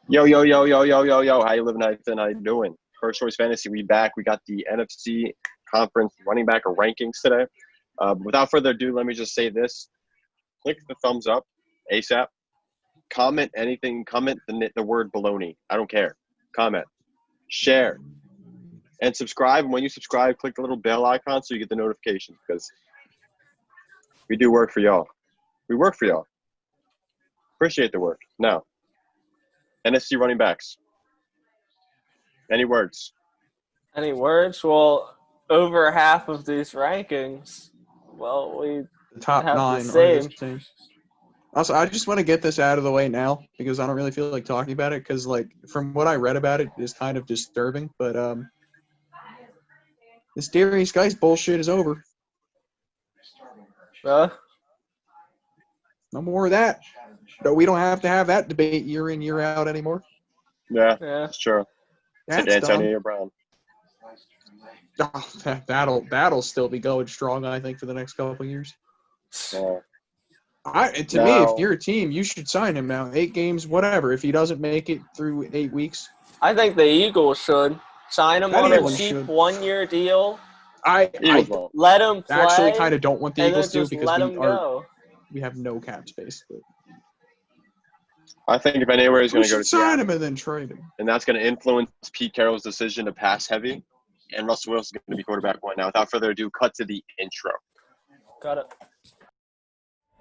Yo, yo, yo, yo, yo, yo, yo. How you living? How you feeling? How you doing? First Choice Fantasy, we back. We got the NFC conference running back rankings today. Without further ado, let me just say this. Click the thumbs up ASAP. Comment anything. Comment the word baloney. I don't care. Comment. Share. And subscribe. And when you subscribe, click the little bell icon so you get the notifications because we do work for y'all. We work for y'all. Appreciate the work. Now, NFC running backs. Any words? Any words? Well, over half of these rankings, we The top have nine the are the same. same. Also, I just want to get this out of the way now because I don't really feel like talking about it because, like, from what I read about it, is kind of disturbing. But this Darius Geis bullshit is over. Huh? No more of that. No, we don't have to have that debate year in, year out anymore. Yeah, Yeah. that's true. It's like That's Antonio Brown. Oh, that'll still be going strong, I think, for the next couple of years. Yeah. To me, if you're a team, you should sign him now. 8 games, whatever. If he doesn't make it through 8 weeks, I think the Eagles should sign him on a Anyone cheap should. 1-year deal. I Eagles won't. Let him play. actually kind of don't want the and then Eagles to just because let him go. we have no cap space. But I think if anywhere he's we going to go should to sign Seattle, him and then trade him. and that's going to influence Pete Carroll's decision to pass heavy, and Russell Wilson's going to be quarterback one. Now, without further ado, cut to the intro. Got it.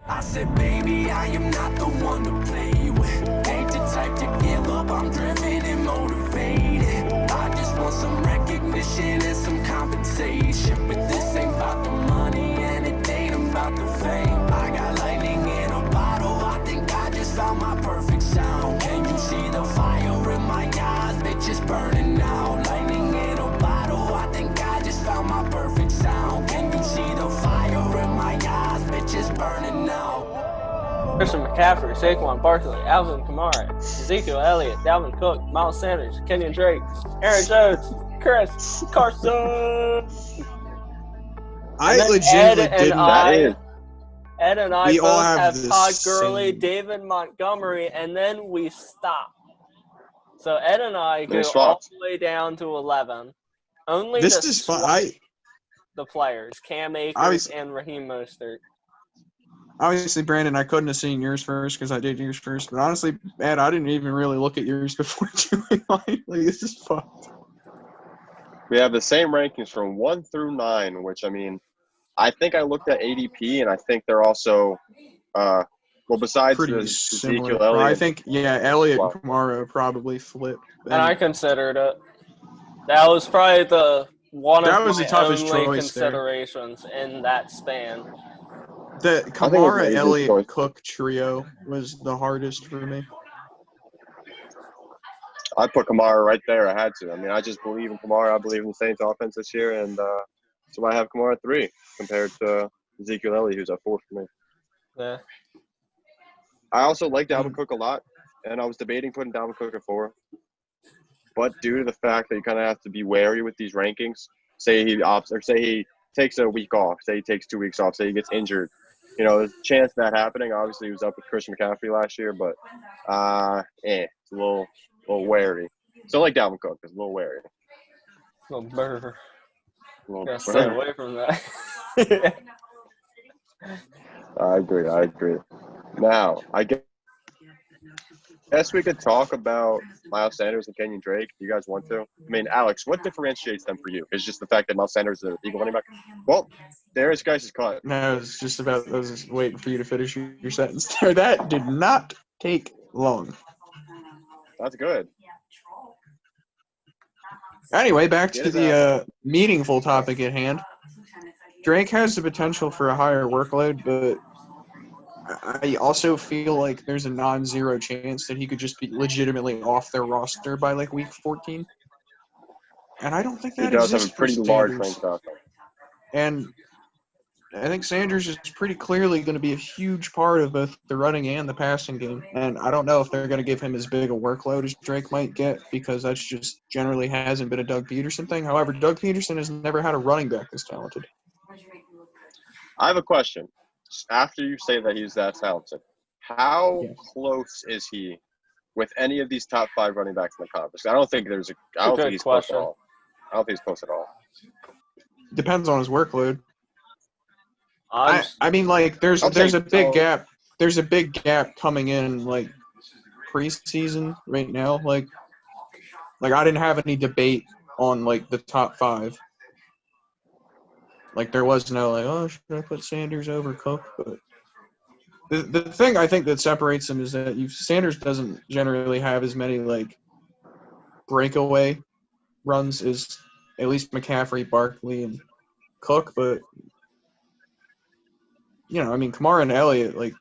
I said, baby, I am not the one to play with. Ain't the type to give up, I'm driven and motivated. I just want some recognition and some compensation. But this ain't about the money and it ain't about the fame. I got lightning in a bottle, I think I just found my perfect sound. Can you see the fire in my eyes? Bitch, it's burning out. Lightning in a bottle, I think I just found my perfect sound. Can you see the fire in my eyes? Bitch, it's burning out. Christian McCaffrey, Saquon Barkley, Alvin Kamara, Ezekiel Elliott, Dalvin Cook, Miles Sanders, Kenyon Drake, Aaron Jones, Chris Carson. I then legitimately didn't. Ed and I We all both have have the Todd Gurley, same- David Montgomery, and then we stop. So Ed and I Then we go all swapped. the way down to 11. Only This to is fun. swap the players, Cam Akers and Raheem Mostert. Obviously, Brandon, I couldn't have seen yours first because I did yours first. But honestly, Ed, I didn't even really look at yours before doing mine. Like, this is fucked. We have the same rankings from 1 through 9, which, I mean, I think I looked at ADP, and I think they're also, besides Pretty the similar. Ezekiel Elliott. I think, Elliott Wow. and Kamara probably flipped. And I considered it. That was probably That was my the toughest only choice there. considerations in that span. The it was an Kamara, easy Elliott, choice. Cook trio was the hardest for me. I put Kamara right there. I had to. I mean, I just believe in Kamara. I believe in the Saints offense this year, and that's why I have Kamara at 3 compared to Ezekiel Elliott, who's at 4 for me. Yeah. I also like Dalvin Cook a lot, and I was debating putting Dalvin Cook at 4. But due to the fact that you kind of have to be wary with these rankings, say he opts or say he takes a week off, say he takes 2 weeks off, say he gets injured, there's a chance of that happening. Obviously, he was up with Christian McCaffrey last year, but it's a little wary. So like Dalvin Cook, it's a little wary. Little burger. A little Gotta stay away from that. I agree. Now, I guess we could talk about Miles Sanders and Kenyon Drake. You guys want to? I mean, Alex, what differentiates them for you? Is just the fact that Miles Sanders is an Eagle running back? Well, Darius Geis is caught. No, it's just about. I was just waiting for you to finish your sentence there. That did not take long. That's good. Anyway, back to the meaningful topic at hand. Drake has the potential for a higher workload, but I also feel like there's a non-zero chance that he could just be legitimately off their roster by like week 14. And I don't think that He does have exists a pretty for large Sanders. range of offense. And I think Sanders is pretty clearly going to be a huge part of both the running and the passing game. And I don't know if they're going to give him as big a workload as Drake might get because that's just generally hasn't been a Doug Peterson thing. However, Doug Peterson has never had a running back this talented. I have a question. After you say that he's that talented, how close is he with any of these top 5 running backs in the conference? I don't think he's close at all. I don't think he's close at all. Depends on his workload. I'm I mean, like, there's I'll take a big Jones. gap. There's a big gap coming in, like, preseason right now. Like I didn't have any debate on, like, the top 5. Like, there was no, like, oh, should I put Sanders over Cook? But the thing I think that separates them is that Sanders doesn't generally have as many, like, breakaway runs as at least McCaffrey, Barkley, and Cook. But, you know, I mean, Kamara and Elliott, like,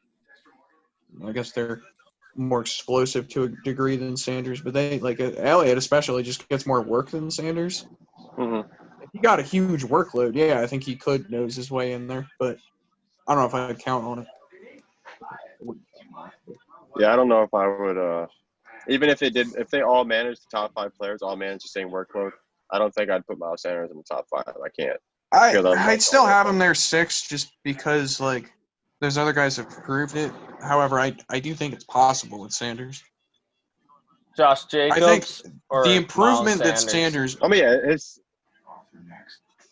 I guess they're more explosive to a degree than Sanders, but they, like, Elliott especially just gets more work than Sanders. Mm-hmm. If he got a huge workload, yeah, I think he could nose his way in there, but I don't know if I'd count on it. Yeah, I don't know if I would. Even if they all managed the top 5 players, all managed the same workload, I don't think I'd put Miles Sanders in the top 5. I can't. I'd still have him there 6 just because, like, those other guys have proved it. However, I do think it's possible with Sanders. Josh Jacobs. I think or the improvement that Miles Sanders, I mean, yeah, it's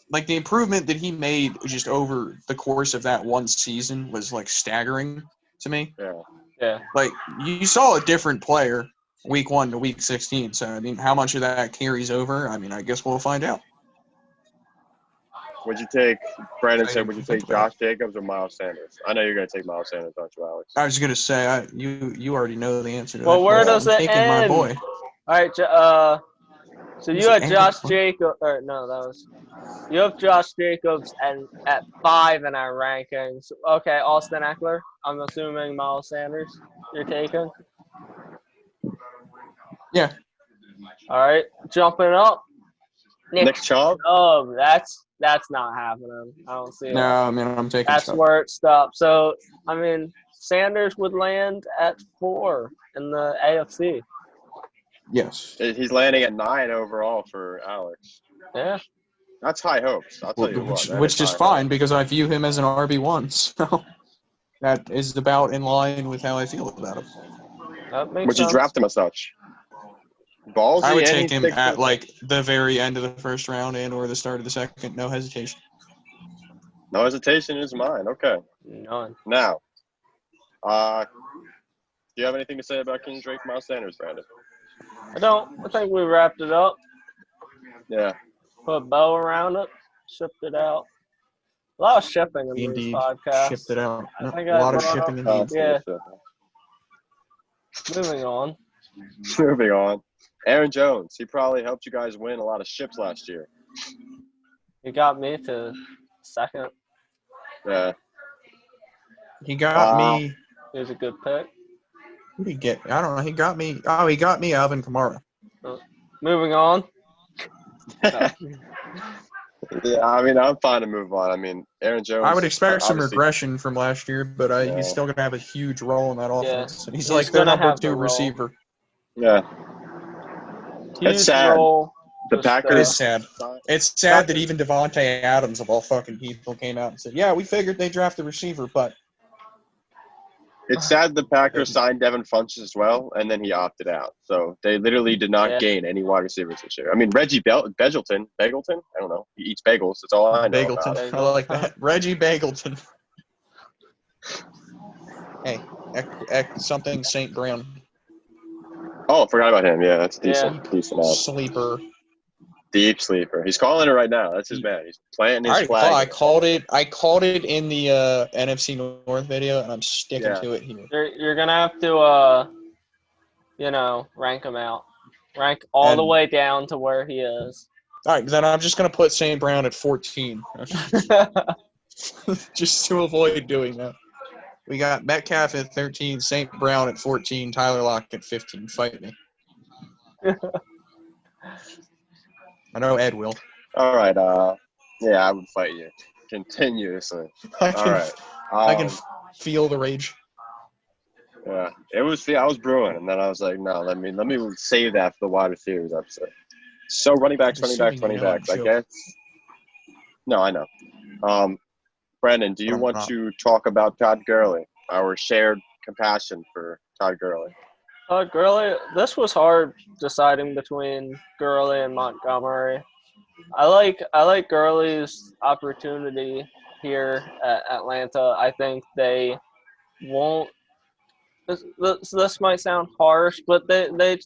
like, the improvement that he made just over the course of that one season was, like, staggering to me. Yeah. Like, you saw a different player week 1 to week 16. So, I mean, how much of that carries over? I mean, I guess we'll find out. would you take Brandon said? Would you Think take about Josh Jacobs or Miles Sanders? I know you're going to take Miles Sanders, aren't you, Alex? I was gonna say, you already know the answer to Well, that. where question. does I'm it taking end? my boy. All right. So you Does it had end Josh at Jacobs. Or no, you have Josh Jacobs and at 5 in our rankings. Okay, Austin Eckler. I'm assuming Miles Sanders. You're taking. Yeah. All right, jumping up. Nick Chubb? Oh, that's not happening. I don't see it. No, I mean, I'm taking That's Chubb. where it stops. So, I mean, Sanders would land at 4 in the AFC. Yes. He's landing at 9 overall for Alex. Yeah. That's high hopes. I'll tell you what. Which is fine because I view him as an RB1. So that is about in line with how I feel about him. That makes Would you sense. draft him as such? Ballsy, I would and take he's him 6 at, foot. like, the very end of the first round and or the start of the second. No hesitation. No hesitation is mine. Okay. None. Now, do you have anything to say about King Drake, Miles Sanders, Brandon? I don't. I think we wrapped it up. Yeah. Put a bow around it. Shipped it out. A lot of shipping in these Indeed. podcasts. Shipped it out. I think A lot of brought shipping up- indeed. Yeah. Moving on. Moving on. Aaron Jones. He probably helped you guys win a lot of ships last year. You got me to second. Yeah. He got me. He was a good pick. Who did he get? I don't know. He got me. Oh, he got me Alvin Kamara. Moving on. Yeah, I mean, I'm fine to move on. I mean, Aaron Jones. I would expect some obviously- regression from last year, but Yeah. he's still going to have a huge role in that offense. And he's He's like their gonna number have the 2 role. receiver. Yeah. Huge sad. role. The Just, Packers- It is sad. It's sad that even Devontae Adams, of all fucking people, came out and said, yeah, we figured they draft the receiver, but It's sad the Packers signed Devin Funchess as well, and then he opted out. So they literally did not gain any wide receivers this year. I mean, Reggie Begelton? I don't know. He eats bagels. That's all I know Bagleton. about. I like that. Reggie Bagleton. Hey, something St. Brown. Oh, forgot about him. Yeah, that's decent. Decent ad. Sleeper. Deep sleeper. He's calling it right now. That's his man. He's planting his I flag. called it in the NFC North video, and I'm sticking to it here. You're gonna have to rank him out. Rank all the way down to where he is. All right, then I'm just gonna put St. Brown at 14, just to avoid doing that. We got Metcalf at 13, St. Brown at 14, Tyler Lockett at 15. Fight me. I know Ed will. All right. Yeah, I would fight you continuously. All right. I can feel the rage. Yeah, I was brewing, and then I was like, no, let me save that for the wide receivers episode. So running backs. I guess. No, I know. Brandon, do you want to talk about Todd Gurley, our shared compassion for Todd Gurley? Gurley, this was hard deciding between Gurley and Montgomery. I like Gurley's opportunity here at Atlanta. I think they won't. This might sound harsh, but they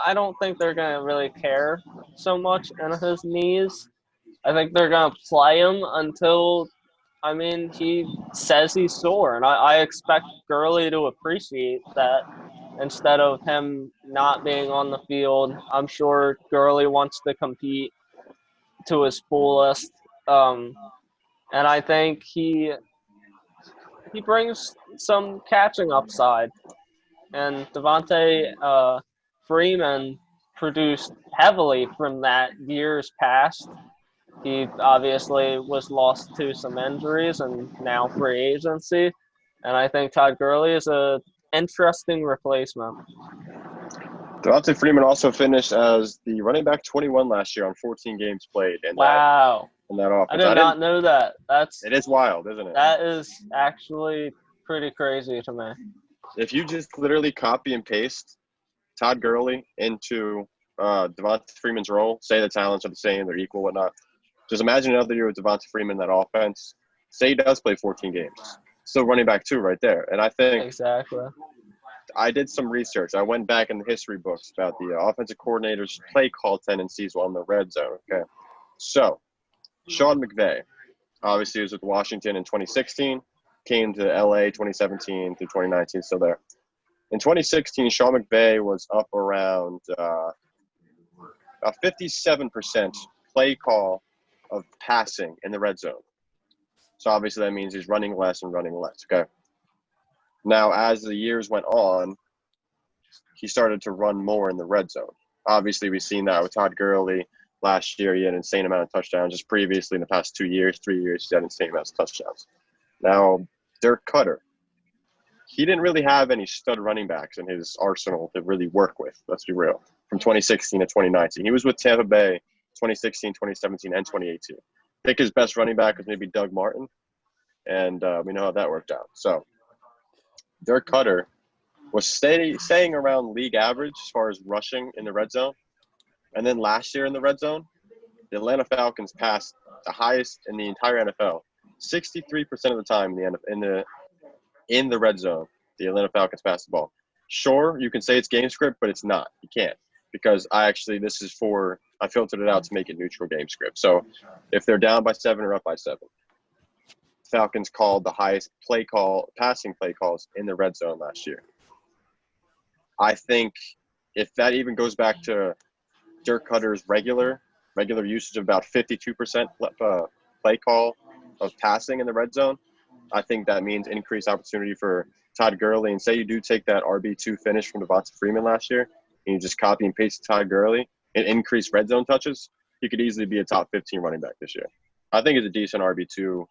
I don't think they're gonna really care so much in his knees. I think they're gonna play him until he says he's sore, and I expect Gurley to appreciate that instead of him not being on the field. I'm sure Gurley wants to compete to his fullest, and I think he brings some catching upside. And Devontae Freeman produced heavily from that years past. He obviously was lost to some injuries and now free agency. And I think Todd Gurley is a interesting replacement. Devontae Freeman also finished as the running back 21 last year on 14 games played. Wow. In that offense. I did not know that. It is wild, isn't it? That is actually pretty crazy to me. If you just literally copy and paste Todd Gurley into Devontae Freeman's role, say the talents are the same, they're equal, whatnot. Just imagine another year with Devontae Freeman in that offense. Say he does play 14 games. Still running back 2 right there. And I think exactly. I did some research. I went back in the history books about the offensive coordinator's play call tendencies while in the red zone. Okay. So, Sean McVay, obviously, was with Washington in 2016, came to LA 2017 through 2019, still there. In 2016, Sean McVay was up around about 57% play call of passing in the red zone. So obviously that means he's running less and running less. Okay. Now, as the years went on, he started to run more in the red zone. Obviously, we've seen that with Todd Gurley. Last year, he had an insane amount of touchdowns. Just previously, in the past 2 years, 3 years, he had an insane amount of touchdowns. Now, Dirk Cutter, he didn't really have any stud running backs in his arsenal to really work with, let's be real, from 2016 to 2019. He was with Tampa Bay 2016, 2017, and 2018. I think his best running back was maybe Doug Martin, and we know how that worked out. So, Dirk Cutter was staying around league average as far as rushing in the red zone. And then last year in the red zone, the Atlanta Falcons passed the highest in the entire NFL. 63% of the time in the red zone, the Atlanta Falcons passed the ball. Sure, you can say it's game script, but it's not. You can't, because I filtered it out to make it neutral game script. So if they're down by 7 or up by 7, Falcons called the highest passing play calls in the red zone last year. I think if that even goes back to Dirk Cutter's regular usage of about 52% play call of passing in the red zone, I think that means increased opportunity for Todd Gurley. And say you do take that RB2 finish from Devontae Freeman last year, and you just copy and paste Todd Gurley and increase red zone touches, he could easily be a top 15 running back this year. I think it's a decent RB2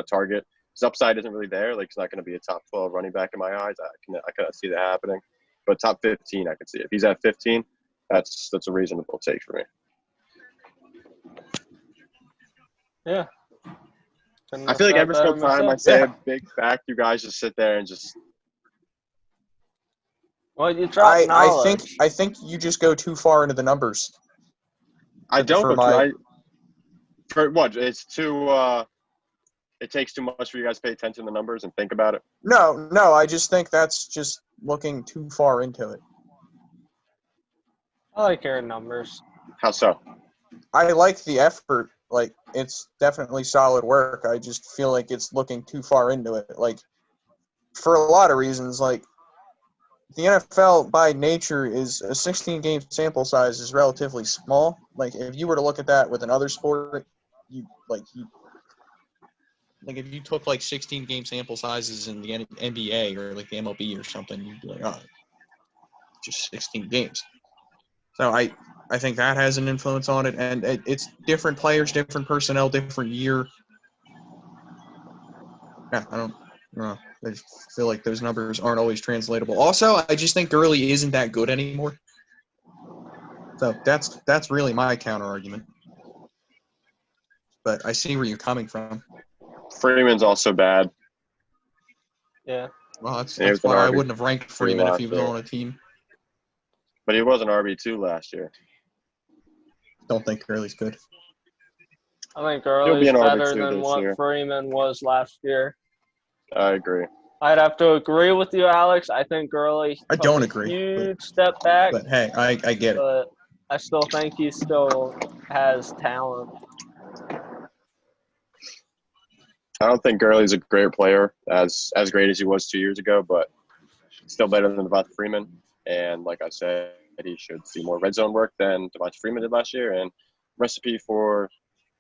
target. His upside isn't really there. Like, he's not going to be a top 12 running back in my eyes. I cannot see that happening. But top 15, I can see it. If he's at 15, that's a reasonable take for me. Yeah. I feel like every single time I say a big fact, you guys just sit there and just. Well, you drop knowledge. I think you just go too far into the numbers. I don't go for what? It's too. It takes too much for you guys to pay attention to the numbers and think about it. No. I just think that's just looking too far into it. I like hearing numbers. How so? I like the effort. Like, it's definitely solid work. I just feel like it's looking too far into it. Like, for a lot of reasons, like, the NFL by nature is a 16-game sample size is relatively small. Like, if you were to look at that with another sport, if you took, 16-game sample sizes in the NBA or, the MLB or something, you'd be like, oh, just 16 games. So I think that has an influence on it, and it's different players, different personnel, different year. Yeah, I don't know. I just feel like those numbers aren't always translatable. Also, I just think Gurley isn't that good anymore. So that's really my counter argument. But I see where you're coming from. Freeman's also bad. Yeah. Well, that's why I wouldn't have ranked Freeman if he was on a team. But he was an RB2 last year. Don't think Gurley's good. I think He'll be Gurley's an better RB2 than this what year. Freeman was last year. I agree. I'd have to agree with you, Alex. I think Gurley I took don't a agree, huge step back, But hey, I get it. but I still think he still has talent. I don't think Gurley's a great player, as great as he was 2 years ago, but still better than Devonta Freeman. And like I said, he should see more red zone work than Devonta Freeman did last year. And recipe for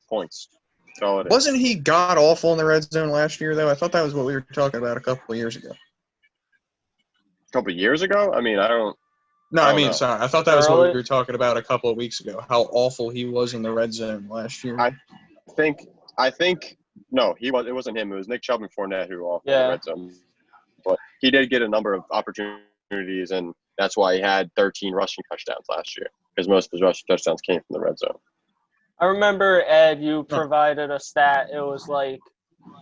points. That's all it is. Wasn't he god awful in the red zone last year, though? I thought that was what we were talking about a couple of years ago. A couple of years ago? I mean, I don't know. Sorry. I thought that was what Gurley? we were talking about a couple of weeks ago, how awful he was in the red zone last year. I think no, it wasn't him. It was Nick Chubb and Fournette who were off in the red zone. But he did get a number of opportunities, and that's why he had 13 rushing touchdowns last year, because most of his rushing touchdowns came from the red zone. I remember, Ed, you provided a stat. It was like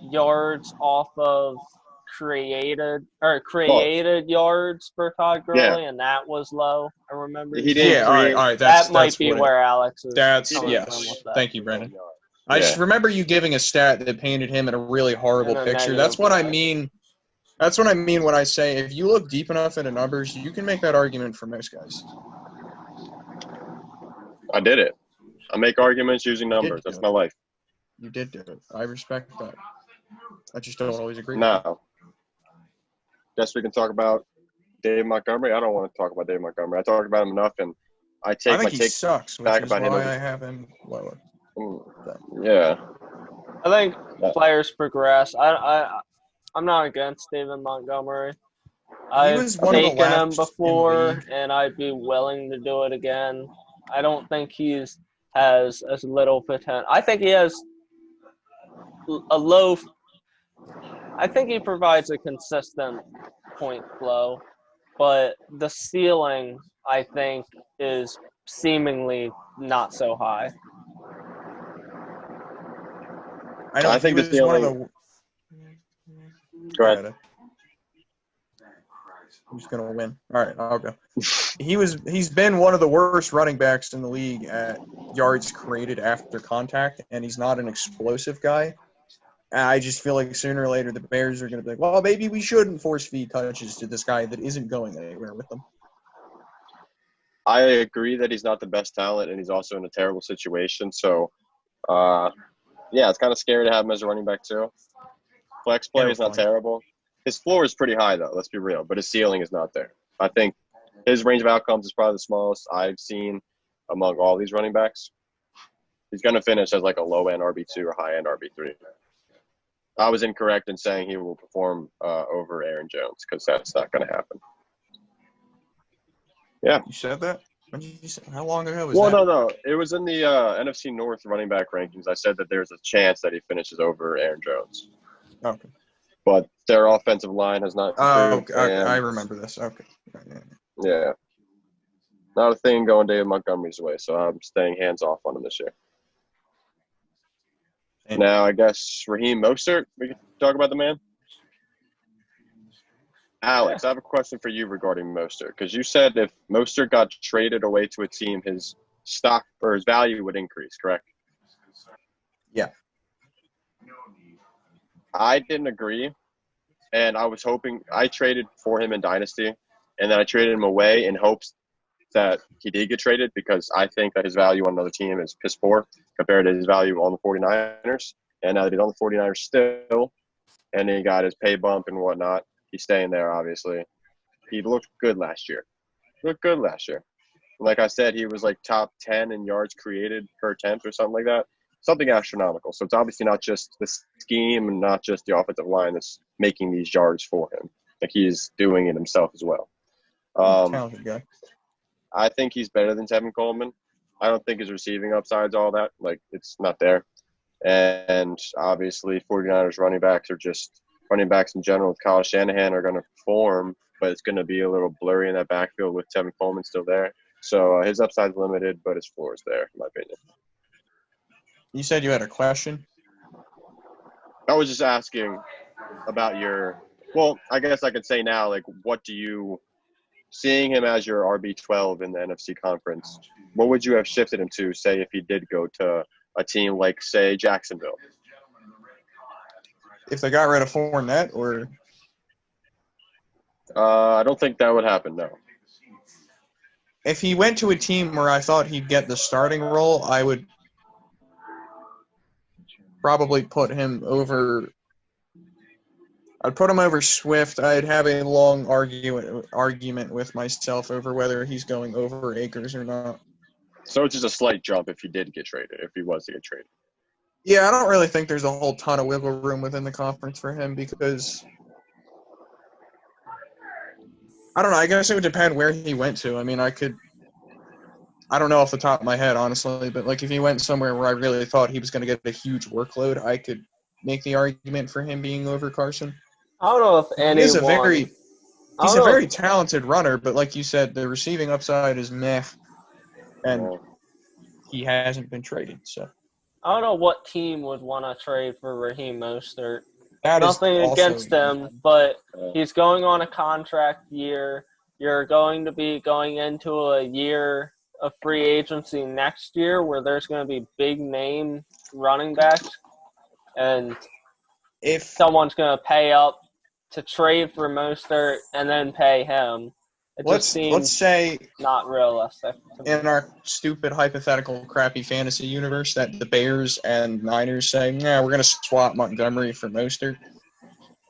yards off of created yards for Todd Gurley, and that was low. I remember. He did. All right. That might be where Alex is. That's coming yes. from with that. Thank you, Brendan. I just remember you giving a stat that painted him in a really horrible picture. That's what I mean. That's what I mean when I say if you look deep enough into numbers, you can make that argument for most guys. I did it. I make arguments using numbers. That's my life. You did do it. I respect that. I just don't always agree. Now, guess we can talk about Dave Montgomery. I don't want to talk about Dave Montgomery. I talked about him enough, and I think he sucks, back which about is him. why I have him lower. Yeah. I think players progress. I'm not against David Montgomery. I've taken him before, and I'd be willing to do it again. I don't think he's has as little potential. I think he has a low. I think he provides a consistent point flow, but the ceiling, I think, is seemingly not so high. I think the ceiling. Go ahead. Who's going to win? All right, I'll go. He's been one of the worst running backs in the league at yards created after contact, and he's not an explosive guy. I just feel like sooner or later the Bears are going to be like, well, maybe we shouldn't force feed touches to this guy that isn't going anywhere with them. I agree that he's not the best talent, and he's also in a terrible situation. So, it's kind of scary to have him as a running back too. Flex play is not terrible. His floor is pretty high, though. Let's be real. But his ceiling is not there. I think his range of outcomes is probably the smallest I've seen among all these running backs. He's going to finish as like a low-end RB2 or high-end RB3. I was incorrect in saying he will perform over Aaron Jones because that's not going to happen. Yeah. You said that? When did you say? How long ago was that? Well, no. It was in the NFC North running back rankings. I said that there's a chance that he finishes over Aaron Jones. Okay. But their offensive line has not improved. Okay. I remember this. Okay. Yeah. Not a thing going David Montgomery's way, so I'm staying hands off on him this year. Now, I guess Raheem Mostert, we can talk about the man. Alex, I have a question for you regarding Mostert, because you said if Mostert got traded away to a team, his stock or his value would increase, correct? Yeah. I didn't agree, and I was hoping – I traded for him in Dynasty, and then I traded him away in hopes that he did get traded because I think that his value on another team is piss poor compared to his value on the 49ers. And now that he's on the 49ers still, and he got his pay bump and whatnot, he's staying there, obviously. He looked good last year. Like I said, he was like top 10 in yards created per attempt or something like that. Something astronomical. So it's obviously not just the scheme and not just the offensive line that's making these yards for him. Like he's doing it himself as well. Talented guy. I think he's better than Tevin Coleman. I don't think his receiving upside's all that. Like, it's not there. And obviously 49ers running backs in general with Kyle Shanahan are going to perform, but it's going to be a little blurry in that backfield with Tevin Coleman still there. So his upside's limited, but his floor is there, in my opinion. You said you had a question? I was just asking about I guess I could say now, like, what do you seeing him as your RB12 in the NFC conference, what would you have shifted him to, say, if he did go to a team like, say, Jacksonville? If they got rid of Fournette, or I don't think that would happen, no. if he went to a team where I thought he'd get the starting role, I would probably put him over. I'd put him over Swift. I'd have a long argument with myself over whether he's going over Akers or not. So it's just a slight jump if he did get traded, if he was to get traded. Yeah, I don't really think there's a whole ton of wiggle room within the conference for him because I don't know. I guess it would depend where he went to. I mean, I don't know off the top of my head, honestly, but like if he went somewhere where I really thought he was going to get a huge workload, I could make the argument for him being over Carson. I don't know if anyone. He's a very talented runner, but like you said, the receiving upside is meh, and he hasn't been traded. So I don't know what team would want to trade for Raheem Mostert. that Nothing is against him, but he's going on a contract year. You're going to be going into a year of free agency next year where there's going to be big name running backs, and if someone's going to pay up to trade for Mostert and then pay him. It just seems let's say not realistic. in our stupid hypothetical crappy fantasy universe that the Bears and Niners say, "Yeah, we're going to swap Montgomery for Mostert."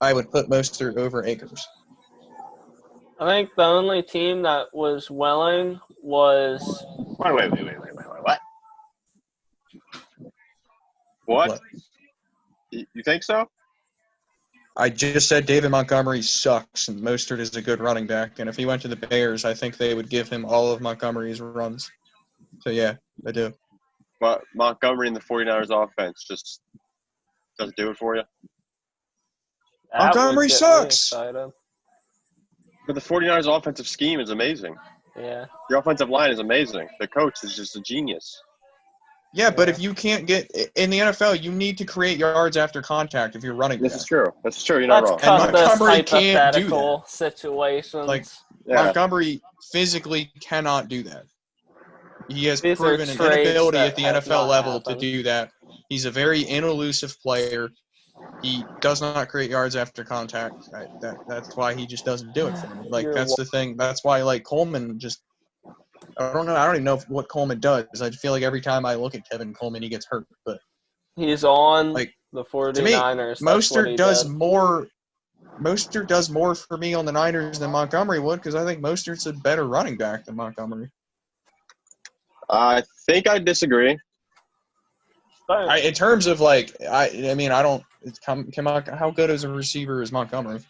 I would put Mostert over Akers. I think the only team that was willing was Wait. What? You think so? I just said David Montgomery sucks and Mostert is a good running back. And if he went to the Bears, I think they would give him all of Montgomery's runs. So, yeah, I do. But Montgomery in the 49ers offense just doesn't do it for you? Montgomery sucks! But But the 49ers offensive scheme is amazing. yeah. Your offensive line is amazing. The coach is just a genius. Yeah, but if you can't get – in the NFL, you need to create yards after contact if you're running back. This is true. That's true. You're not Let's wrong. cut this Montgomery can't do hypothetical situations. Like, Yeah. Montgomery physically cannot do that. He has These are proven an trades inability that at the have NFL not level happened. to do that. He's a very inelusive player. He does not create yards after contact. That's why he just doesn't do it for me. Like, that's the thing. That's why, like, Coleman just – I don't know. I don't even know what Coleman does. I feel like every time I look at Kevin Coleman, he gets hurt. But He's on like, the to me, 49ers. Mostert does more for me on the Niners than Montgomery would because I think Mostert's a better running back than Montgomery. I think I disagree. In terms of like, I mean, I don't. How good as a receiver is Montgomery?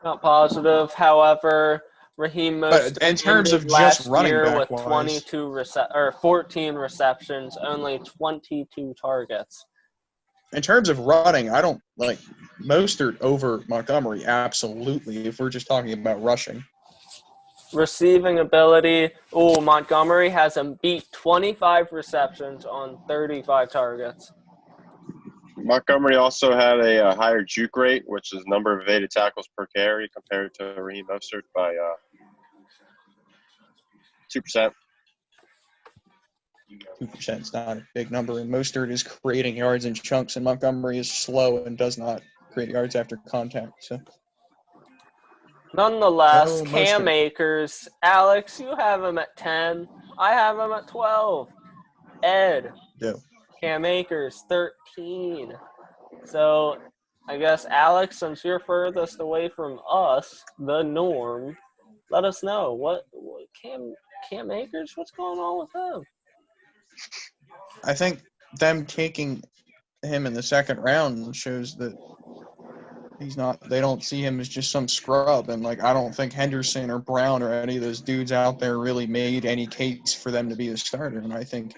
Not positive. However, Raheem Mostert But in terms of last just running year back with wise, 14 receptions, only 22 targets. in terms of running, I don't like Mostert over Montgomery. Absolutely, if we're just talking about rushing. Receiving ability. Montgomery has him beat 25 receptions on 35 targets. Montgomery also had a higher juke rate, which is number of evaded tackles per carry compared to Raheem Mostert by 2%. 2% is not a big number, and Mostert is creating yards in chunks, and Montgomery is slow and does not create yards after contact. So, Nonetheless, Oh, Cam Mostert. Akers, Alex, you have him at 10. I have him at 12. Ed, yeah. Cam Akers, 13. So, I guess, Alex, since you're furthest away from us, the norm, let us know. What Cam Akers, what's going on with him? I think them taking him in the second round shows that they don't see him as just some scrub. And, like, I don't think Henderson or Brown or any of those dudes out there really made any case for them to be the starter. And I think,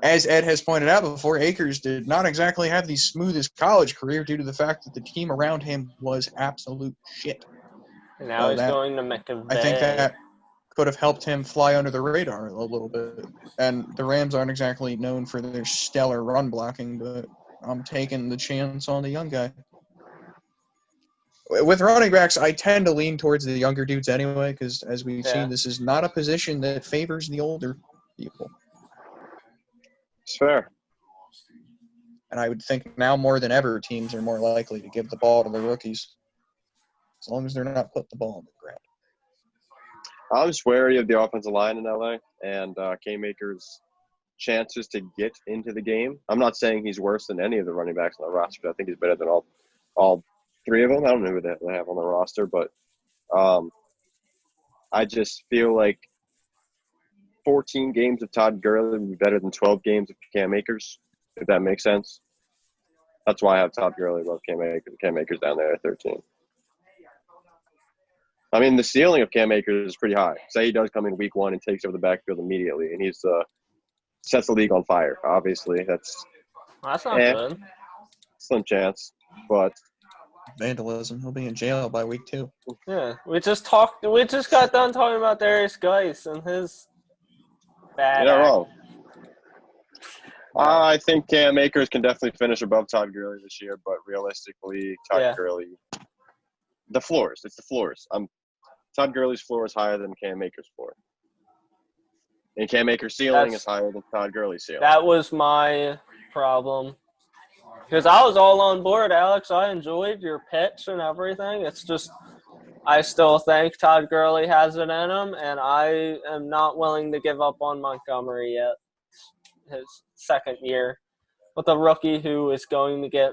as Ed has pointed out before, Akers did not exactly have the smoothest college career due to the fact that the team around him was absolute shit. And now he's going to McVay. I think that could have helped him fly under the radar a little bit. And the Rams aren't exactly known for their stellar run blocking, but I'm taking the chance on the young guy. with running backs, I tend to lean towards the younger dudes anyway, because as we've Yeah. seen, this is not a position that favors the older people. It's fair. And I would think now more than ever, teams are more likely to give the ball to the rookies, as long as they're not putting the ball on the ground. I'm just wary of the offensive line in LA and K-Maker's chances to get into the game. I'm not saying he's worse than any of the running backs on the roster, but I think he's better than all three of them. I don't know who they have on the roster, but I just feel like 14 games of Todd Gurley would be better than 12 games of Cam Akers, if that makes sense. That's why I have Todd Gurley above Cam Akers. Cam Akers down there at 13. I mean, the ceiling of Cam Akers is pretty high. Say he does come in week 1 and takes over the backfield immediately, and he's sets the league on fire. Obviously, that's not good. Slim chance, but vandalism. He'll be in jail by week 2. Yeah, we just got done talking about Darius Geis and his bad. You're not wrong. I think Cam Akers can definitely finish above Todd Gurley this year, but realistically, Todd Gurley, the floors. It's the floors. Todd Gurley's floor is higher than Cam Akers' floor. And Cam Akers' ceiling is higher than Todd Gurley's ceiling. That was my problem. Because I was all on board, Alex. I enjoyed your pitch and everything. It's just I still think Todd Gurley has it in him, and I am not willing to give up on Montgomery yet. His second year with a rookie who is going to get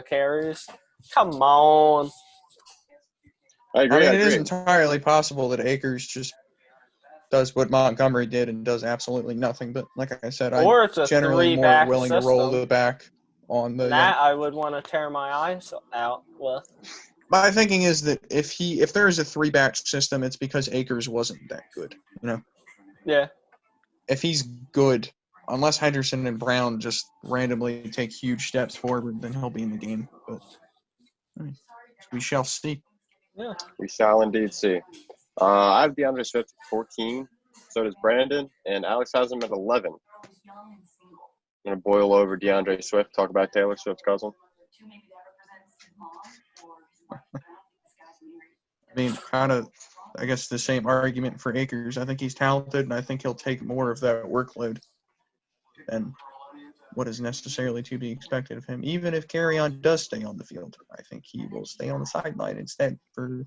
carries. Come on. I agree. It is entirely possible that Akers just does what Montgomery did and does absolutely nothing. But like I said, I'm generally more willing to roll the back on the. That I would want to tear my eyes out with. My thinking is that if there is a 3-back system, it's because Akers wasn't that good. Yeah. If he's good, unless Henderson and Brown just randomly take huge steps forward, then he'll be in the game. But we shall see. Yeah. We shall indeed see. I have DeAndre Swift at 14. So does Brandon, and Alex has him at 11. I'm going to boil over DeAndre Swift, talk about Taylor Swift's cousin. Kind of, I guess, the same argument for Akers. I think he's talented, and I think he'll take more of that workload than what is necessarily to be expected of him. Even if Kerryon does stay on the field, I think he will stay on the sideline instead for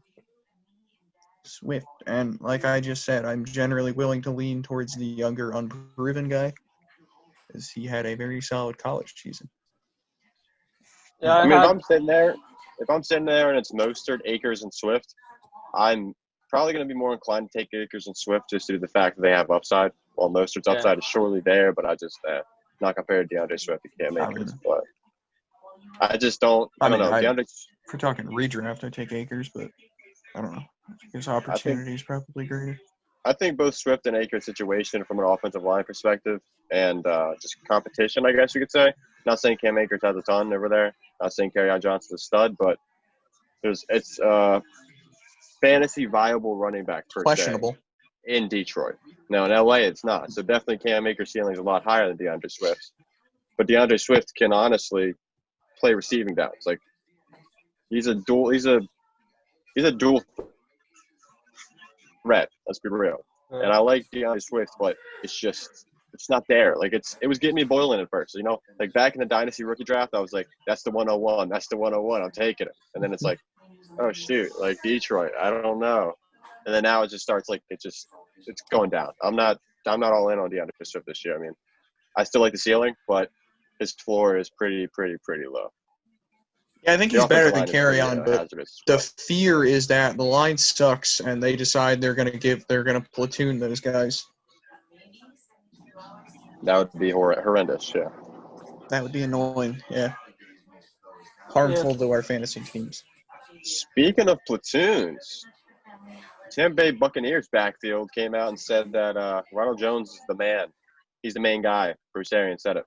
Swift. And like I just said, I'm generally willing to lean towards the younger, unproven guy, as he had a very solid college season. Yeah, if I'm sitting there and it's Mostert, Akers, and Swift, I'm probably going to be more inclined to take Akers and Swift just due to the fact that they have upside. Well, Mostert's upside is surely there, but I just not compared to DeAndre Swift and Cam Akers. But I just don't. I don't know. If we're talking redraft, I take Akers, but I don't know. His opportunity is probably greater. I think both Swift and Akers' situation from an offensive line perspective and just competition, I guess you could say. Not saying Cam Akers has a ton over there. Not saying Kerryon Johnson's a stud, but it's fantasy viable running back per questionable se in Detroit. Now in LA, it's not. So definitely Cam Akers' ceiling is a lot higher than DeAndre Swift. But DeAndre Swift can honestly play receiving downs. Like he's a dual threat. Let's be real. And I like DeAndre Swift, but it's not there. Like it was getting me boiling at first. Like back in the Dynasty rookie draft, I was like, that's the 101. That's the 101. I'm taking it. And then it's like, oh shoot, like Detroit. I don't know. And then now it just starts like it's going down. I'm not all in on DeAndre Swift this year. I mean, I still like the ceiling, but his floor is pretty low. Yeah, I think he's better than Kerryon, but the fear is that the line sucks and they decide they're gonna platoon those guys. That would be horrendous, yeah. That would be annoying, yeah. Harmful to our fantasy teams. Speaking of platoons, Tampa Bay Buccaneers backfield came out and said that Ronald Jones is the man. He's the main guy. Bruce Arians said it.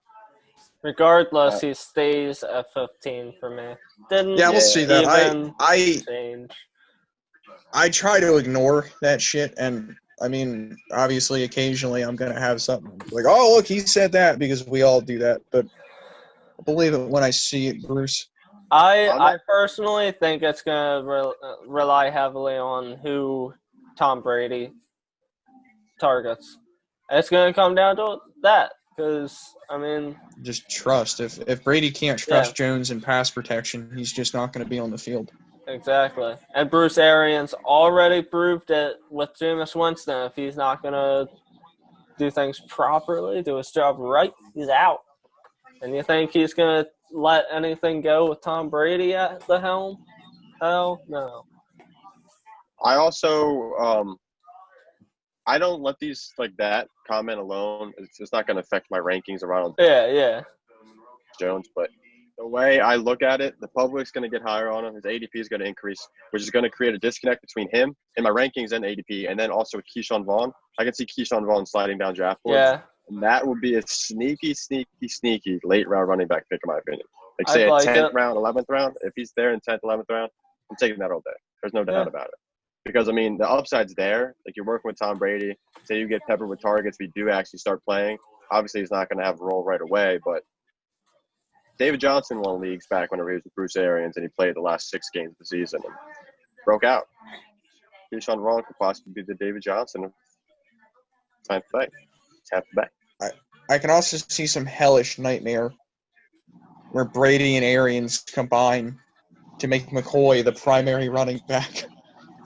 Regardless, he stays at 15 for me. We'll see that. Change. I try to ignore that shit, and I mean, obviously, occasionally I'm gonna have something like, "Oh, look, he said that," because we all do that. But I believe it when I see it, Bruce. I personally think it's going to rely heavily on who Tom Brady targets. It's going to come down to that because, I mean, Just trust. If Brady can't trust Jones in pass protection, he's just not going to be on the field. exactly. And Bruce Arians already proved it with Jameis Winston. If he's not going to do things properly, do his job right, he's out. And you think he's going to let anything go with Tom Brady at the helm? Hell no. I also I don't let these like that comment alone. It's not going to affect my rankings around Yeah. Jones, but the way I look at it, the public's going to get higher on him. His ADP is going to increase, which is going to create a disconnect between him and my rankings and ADP, and then also with Keyshawn Vaughn. I can see Keyshawn Vaughn sliding down draft boards. Yeah. And that would be a sneaky late round running back pick, in my opinion. Like, say, I'd like 10th it. round, 11th round. If he's there in 10th, 11th round, I'm taking that all day. There's no doubt about it. Because, I mean, the upside's there. Like, you're working with Tom Brady. Say you get peppered with targets, we do actually start playing. Obviously, he's not going to have a role right away, but David Johnson won leagues back whenever he was with Bruce Arians, and he played the last 6 games of the season and broke out. Keyshawn Vaughn could possibly be the David Johnson of Tampa Bay. I can also see some hellish nightmare where Brady and Arians combine to make McCoy the primary running back.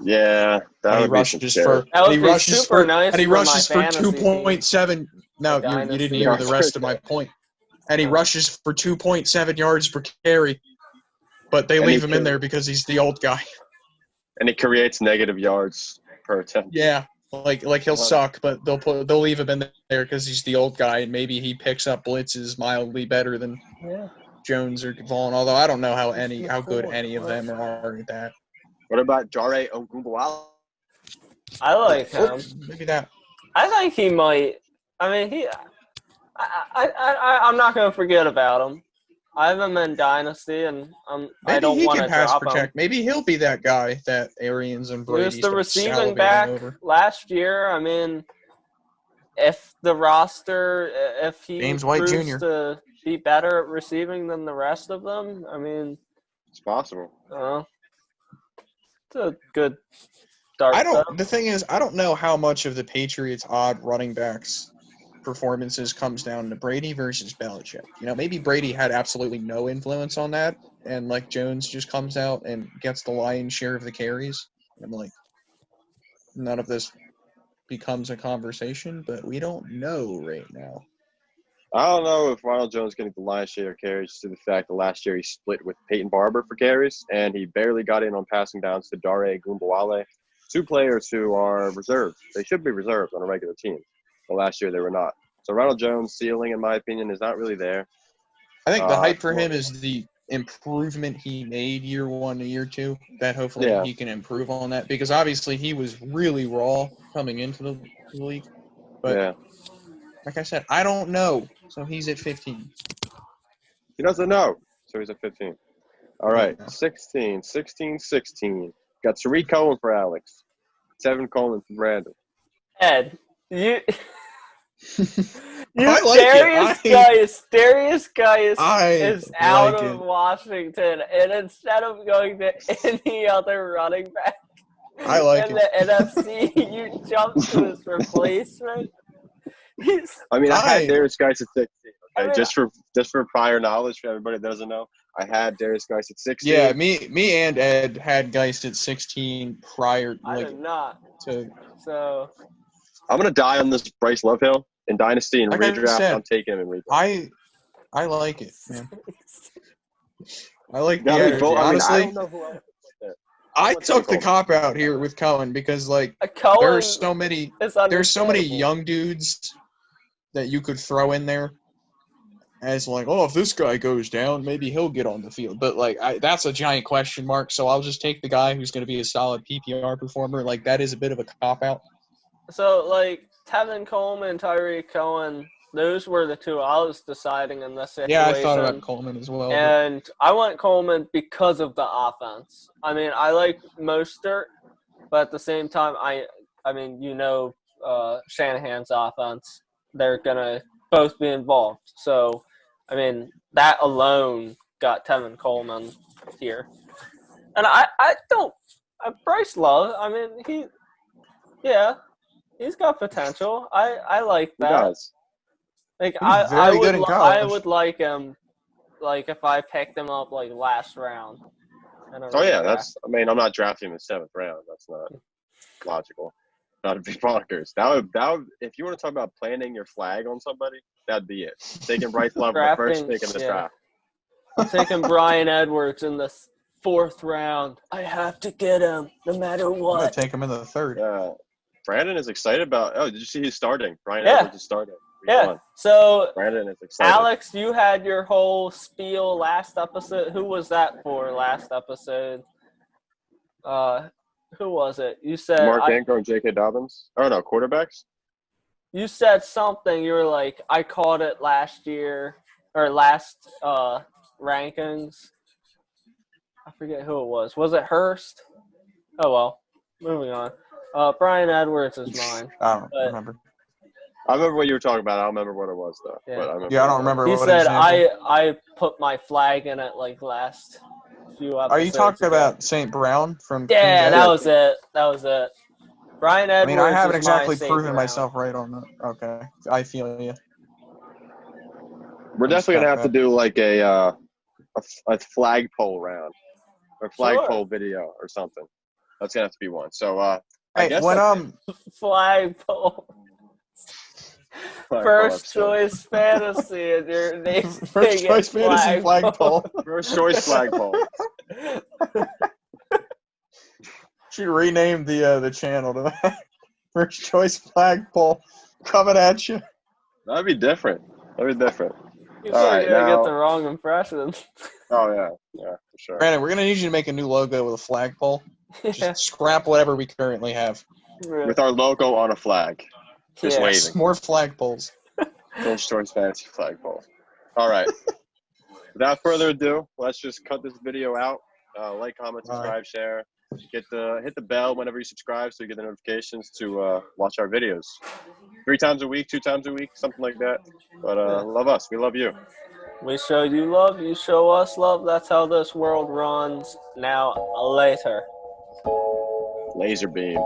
Yeah, that would be some shit. That would be super nice. And he rushes for fantasy 2.7. No, you didn't hear the rest of my point. And he rushes for 2.7 yards per carry, but they leave him in there because he's the old guy. And he creates negative yards per attempt. Yeah, like he'll suck, but they'll leave him in there because he's the old guy, and maybe he picks up blitzes mildly better than Jones or Vaughn. Although I don't know how good any of them are at that. What about Jare Ogunbowale? I like him. Maybe that. I think he might. I mean, I'm not going to forget about him. I have him in Dynasty, and I don't want to drop him. Maybe he'll be that guy that Arians and Brady. He was the receiving back last year. I mean, if the roster, if he James White proves Jr. to be better at receiving than the rest of them, I mean, it's possible. It's a good start. The thing is, I don't know how much of the Patriots' odd running backs performances comes down to Brady versus Belichick. You know, maybe Brady had absolutely no influence on that, and like Jones just comes out and gets the lion's share of the carries, and like none of this becomes a conversation, but we don't know right now. I don't know if Ronald Jones getting the lion's share of carries to the fact that last year he split with Peyton Barber for carries, and he barely got in on passing downs to Dare Ogunbowale, 2 players who are reserved. They should be reserved on a regular team. But last year they were not. So Ronald Jones' ceiling, in my opinion, is not really there. I think the hype for him is the improvement he made year 1 to year 2. That hopefully he can improve on that, because obviously he was really raw coming into the league. But like I said, I don't know. So he's at 15. He doesn't know. So he's at 15. All right, 16. Got Tariq Cohen for Alex. Tevin Coleman for Brandon. Ed, you Darius Geis is out of Washington, and instead of going to any other running back in the NFC, you jumped to his replacement. I had Darius Geis at 16. Okay, just for prior knowledge for everybody that doesn't know, I had Darius Geis at 16. Yeah, me and Ed had Geis at 16 prior. I did not. So I'm gonna die on this Bryce Love hill in Dynasty and redraft. I'm taking him in redraft. I like it, man. I like the energy. Honestly, I don't know who else. I took the cop out here with Cohen because there's so many young dudes that you could throw in there as if this guy goes down, maybe he'll get on the field. But that's a giant question mark. So I'll just take the guy who's going to be a solid PPR performer. That is a bit of a cop out. So Tevin Coleman and Tyreek Cohen, those were the 2 I was deciding in this situation. Yeah, I thought about Coleman as well. And I went Coleman because of the offense. I mean, I like Mostert, but at the same time, Shanahan's offense, they're going to both be involved. So, I mean, that alone got Tevin Coleman here. And I don't Bryce Love, I mean, he's got potential. I like He that. does. Like He was very good in college. I would like him, like if I picked him up like last round. Oh yeah, I'm not drafting him in the 7th round. That's not logical. That'd be bonkers. That would, if you want to talk about planting your flag on somebody, that'd be it. Taking Bryce Love the first pick in the draft. I'm taking Brian Edwards in the 4th round. I have to get him no matter what. I'm gonna take him in the 3rd. Yeah. Brandon is excited about. Oh, did you see he's starting? Brian Edwards is starting. So Brandon is excited. Alex, you had your whole spiel last episode. Who was that for last episode? Who was it? You said Mark Anker and J.K. Dobbins. Oh no, quarterbacks. You said something. You were like, I called it last year or last rankings. I forget who it was. Was it Hurst? Oh well. Moving on. Brian Edwards is mine. I don't remember. I remember what you were talking about. I don't remember what it was though. Yeah, but I don't remember. He what said example. I put my flag in it like last few episodes. Are you talking ago. about St. Brown from? Yeah, that was it. Brian Edwards. I haven't is my exactly St. proven Brown. myself right on that. Okay, I feel you. We're definitely gonna have to do like a flagpole round or flagpole video or something. That's gonna have to be one. So I guess flagpole. First choice fantasy, and your name. First choice fantasy flagpole. First choice flagpole. Should rename the channel to that. First choice flagpole coming at you. That'd be different. You're All gonna get the wrong impression. Oh yeah, for sure. Brandon, we're gonna need you to make a new logo with a flagpole. Just scrap whatever we currently have. With our logo on a flag. Just waving. More flagpoles. First choice fantasy flagpole. All right. Without further ado, let's just cut this video out. Like, comment, subscribe, share. Hit the bell whenever you subscribe so you get the notifications to watch our videos. 3 times a week, 2 times a week, something like that. But love us. We love you. We show you love. You show us love. That's how this world runs. Now, later. Laser beam.